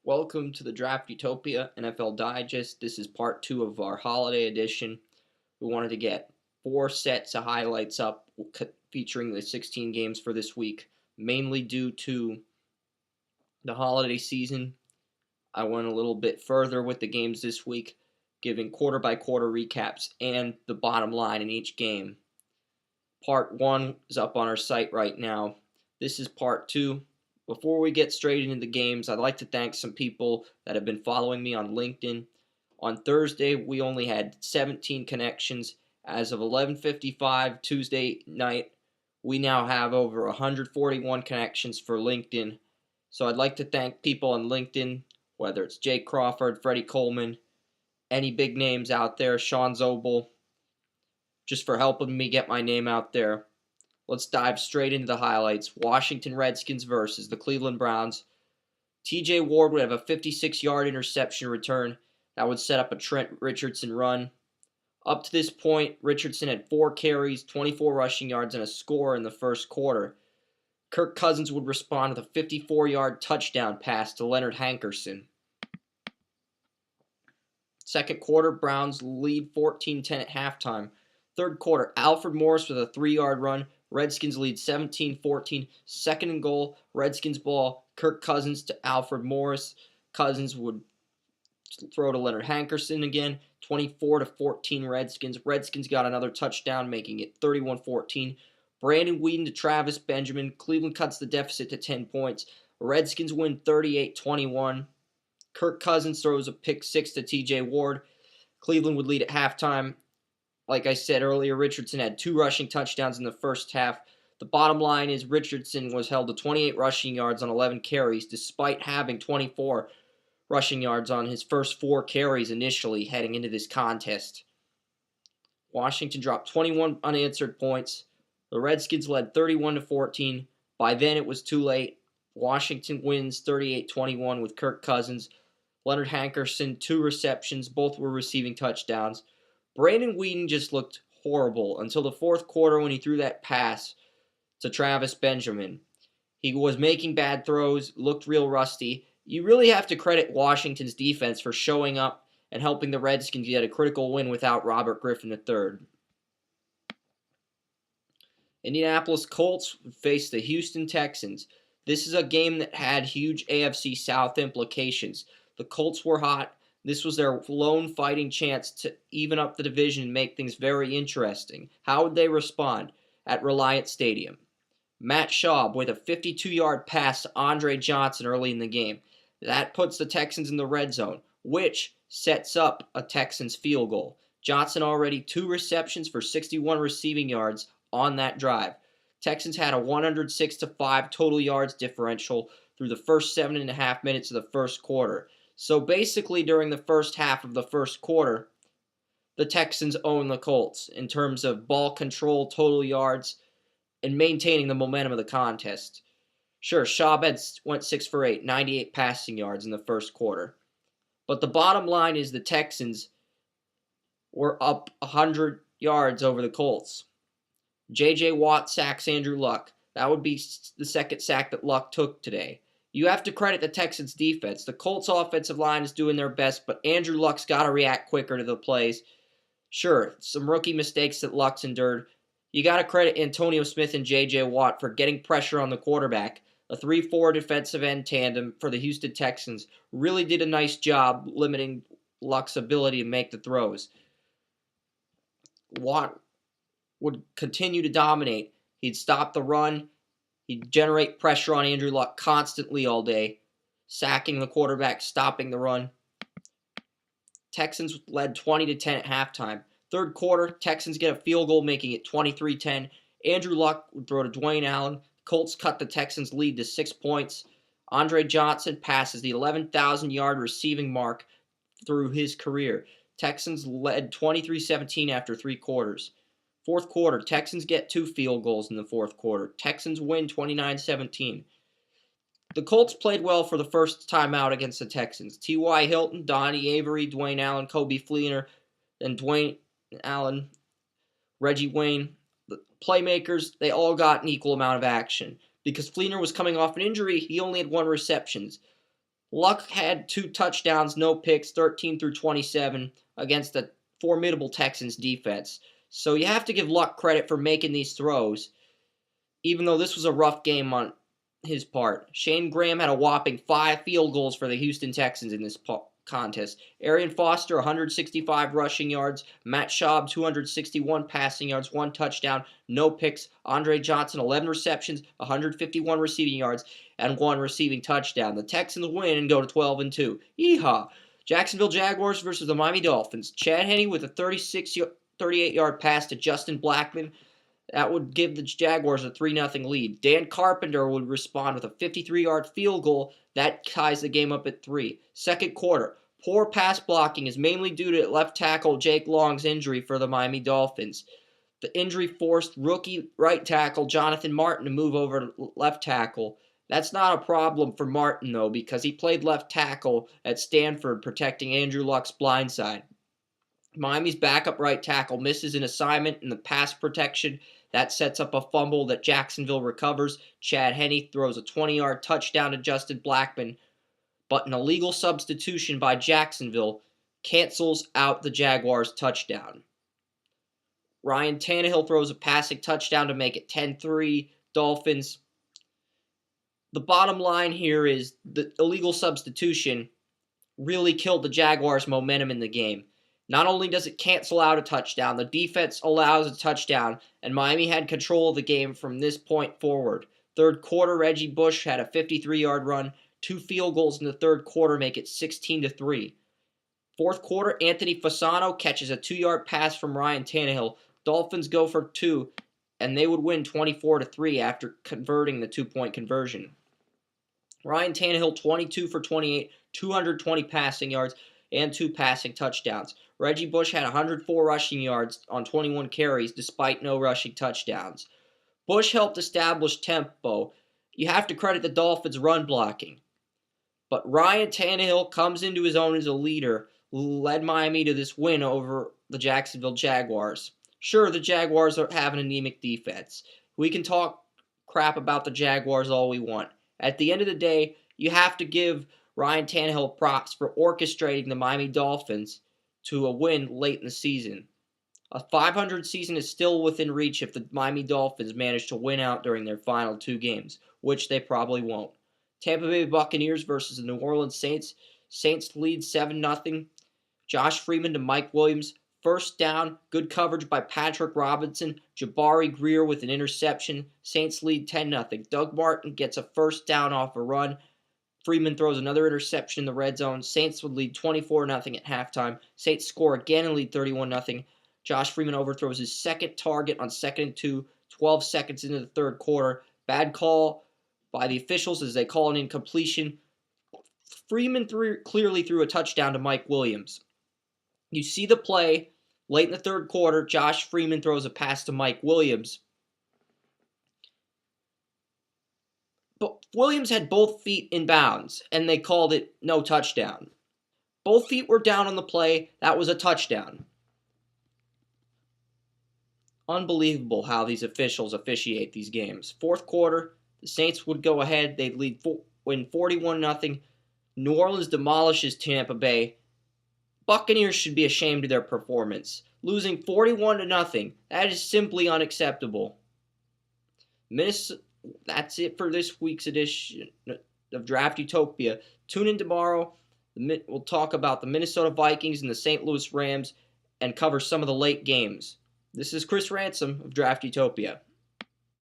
Welcome to the Draft Utopia NFL Digest. This is part 2 of our holiday edition. We wanted to get 4 sets of highlights up featuring the 16 games for this week, mainly due to the holiday season. I went a little bit further with the games this week, giving quarter-by-quarter recaps and the bottom line in each game. Part 1 is up on our site right now. This is part 2. Before we get straight into the games, I'd like to thank some people that have been following me on LinkedIn. On Thursday, we only had 17 connections. As of 11:55 Tuesday night, we now have over 141 connections for LinkedIn. So I'd like to thank people on LinkedIn, whether it's Jay Crawford, Freddie Coleman, any big names out there, Sean Zobel, just for helping me get my name out there. Let's dive straight into the highlights. Washington Redskins versus the Cleveland Browns. TJ Ward would have a 56-yard interception return that would set up a Trent Richardson run. Up to this point, Richardson had 4 carries, 24 rushing yards, and a score in the first quarter. Kirk Cousins would respond with a 54-yard touchdown pass to Leonard Hankerson. Second quarter, Browns lead 14-10 at halftime. Third quarter, Alfred Morris with a 3-yard run. Redskins lead 17-14. Second and goal, Redskins ball. Kirk Cousins to Alfred Morris. Cousins would throw to Leonard Hankerson again. 24-14 Redskins. Redskins got another touchdown, making it 31-14. Brandon Weeden to Travis Benjamin. Cleveland cuts the deficit to 10 points. Redskins win 38-21. Kirk Cousins throws a pick 6 to TJ Ward. Cleveland would lead at halftime. Like I said earlier, Richardson had 2 rushing touchdowns in the first half. The bottom line is Richardson was held to 28 rushing yards on 11 carries, despite having 24 rushing yards on his first 4 carries initially heading into this contest. Washington dropped 21 unanswered points. The Redskins led 31-14. By then it was too late. Washington wins 38-21 with Kirk Cousins. Leonard Hankerson, 2 receptions. Both were receiving touchdowns. Brandon Weeden just looked horrible until the fourth quarter when he threw that pass to Travis Benjamin. He was making bad throws, looked real rusty. You really have to credit Washington's defense for showing up and helping the Redskins get a critical win without Robert Griffin III. Indianapolis Colts face the Houston Texans. This is a game that had huge AFC South implications. The Colts were hot. This was their lone fighting chance to even up the division and make things very interesting. How would they respond at Reliant Stadium? Matt Schaub with a 52-yard pass to Andre Johnson early in the game. That puts the Texans in the red zone, which sets up a Texans field goal. Johnson already 2 receptions for 61 receiving yards on that drive. Texans had a 106-5 total yards differential through the first 7.5 minutes of the first quarter. So basically, during the first half of the first quarter, the Texans own the Colts in terms of ball control, total yards, and maintaining the momentum of the contest. Sure, Schaub went 6 for 8, 98 passing yards in the first quarter. But the bottom line is the Texans were up 100 yards over the Colts. J.J. Watt sacks Andrew Luck. That would be the second sack that Luck took today. You have to credit the Texans' defense. The Colts' offensive line is doing their best, but Andrew Luck's got to react quicker to the plays. Sure, some rookie mistakes that Luck's endured. You got to credit Antonio Smith and J.J. Watt for getting pressure on the quarterback. A 3-4 defensive end tandem for the Houston Texans really did a nice job limiting Luck's ability to make the throws. Watt would continue to dominate. He'd stop the run. He'd generate pressure on Andrew Luck constantly all day, sacking the quarterback, stopping the run. Texans led 20-10 at halftime. Third quarter, Texans get a field goal, making it 23-10. Andrew Luck would throw to Dwayne Allen. Colts cut the Texans' lead to 6 points. Andre Johnson passes the 11,000-yard receiving mark through his career. Texans led 23-17 after 3 quarters. Fourth quarter, Texans get 2 field goals in the fourth quarter. Texans win 29-17. The Colts played well for the first time out against the Texans. T.Y. Hilton, Donnie Avery, Dwayne Allen, Kobe Fleener, and Dwayne Allen, Reggie Wayne. The playmakers, they all got an equal amount of action. Because Fleener was coming off an injury, he only had 1 reception. Luck had 2 touchdowns, no picks, 13 through 27 against a formidable Texans defense. So you have to give Luck credit for making these throws, even though this was a rough game on his part. Shane Graham had a whopping 5 field goals for the Houston Texans in this contest. Arian Foster, 165 rushing yards. Matt Schaub, 261 passing yards, 1 touchdown, no picks. Andre Johnson, 11 receptions, 151 receiving yards, and 1 receiving touchdown. The Texans win and go to 12-2. Yeehaw! Jacksonville Jaguars versus the Miami Dolphins. Chad Henne with a 38-yard pass to Justin Blackmon. That would give the Jaguars a 3-0 lead. Dan Carpenter would respond with a 53-yard field goal. That ties the game up at 3. Second quarter, poor pass blocking is mainly due to left tackle Jake Long's injury for the Miami Dolphins. The injury forced rookie right tackle Jonathan Martin to move over to left tackle. That's not a problem for Martin, though, because he played left tackle at Stanford protecting Andrew Luck's blind side. Miami's backup right tackle misses an assignment in the pass protection. That sets up a fumble that Jacksonville recovers. Chad Henne throws a 20-yard touchdown to Justin Blackmon, but an illegal substitution by Jacksonville cancels out the Jaguars' touchdown. Ryan Tannehill throws a passing touchdown to make it 10-3 Dolphins. The bottom line here is the illegal substitution really killed the Jaguars' momentum in the game. Not only does it cancel out a touchdown, the defense allows a touchdown, and Miami had control of the game from this point forward. Third quarter, Reggie Bush had a 53-yard run. 2 field goals in the third quarter make it 16-3. Fourth quarter, Anthony Fasano catches a 2-yard pass from Ryan Tannehill. Dolphins go for 2, and they would win 24-3 after converting the 2-point conversion. Ryan Tannehill, 22 for 28, 220 passing yards, and 2 passing touchdowns. Reggie Bush had 104 rushing yards on 21 carries despite no rushing touchdowns. Bush helped establish tempo. You have to credit the Dolphins' run blocking. But Ryan Tannehill comes into his own as a leader, led Miami to this win over the Jacksonville Jaguars. Sure, the Jaguars have an anemic defense. We can talk crap about the Jaguars all we want. At the end of the day, you have to give Ryan Tannehill props for orchestrating the Miami Dolphins to a win late in the season. A 500 season is still within reach if the Miami Dolphins manage to win out during their final 2 games, which they probably won't. Tampa Bay Buccaneers versus the New Orleans Saints. Saints lead 7-0. Josh Freeman to Mike Williams. First down, good coverage by Patrick Robinson. Jabari Greer with an interception. Saints lead 10-0. Doug Martin gets a first down off a run. Freeman throws another interception in the red zone. Saints would lead 24-0 at halftime. Saints score again and lead 31-0. Josh Freeman overthrows his second target on 2nd and 2, 12 seconds into the third quarter. Bad call by the officials as they call an incompletion. Freeman clearly threw a touchdown to Mike Williams. You see the play. Late in the third quarter, Josh Freeman throws a pass to Mike Williams. But Williams had both feet in bounds, and they called it no touchdown. Both feet were down on the play. That was a touchdown. Unbelievable how these officials officiate these games. Fourth quarter, the Saints would go ahead. They'd win 41-0. New Orleans demolishes Tampa Bay. Buccaneers should be ashamed of their performance. Losing 41-0. That is simply unacceptable. That's it for this week's edition of Draft Utopia. Tune in tomorrow. We'll talk about the Minnesota Vikings and the St. Louis Rams and cover some of the late games. This is Chris Ransom of Draft Utopia.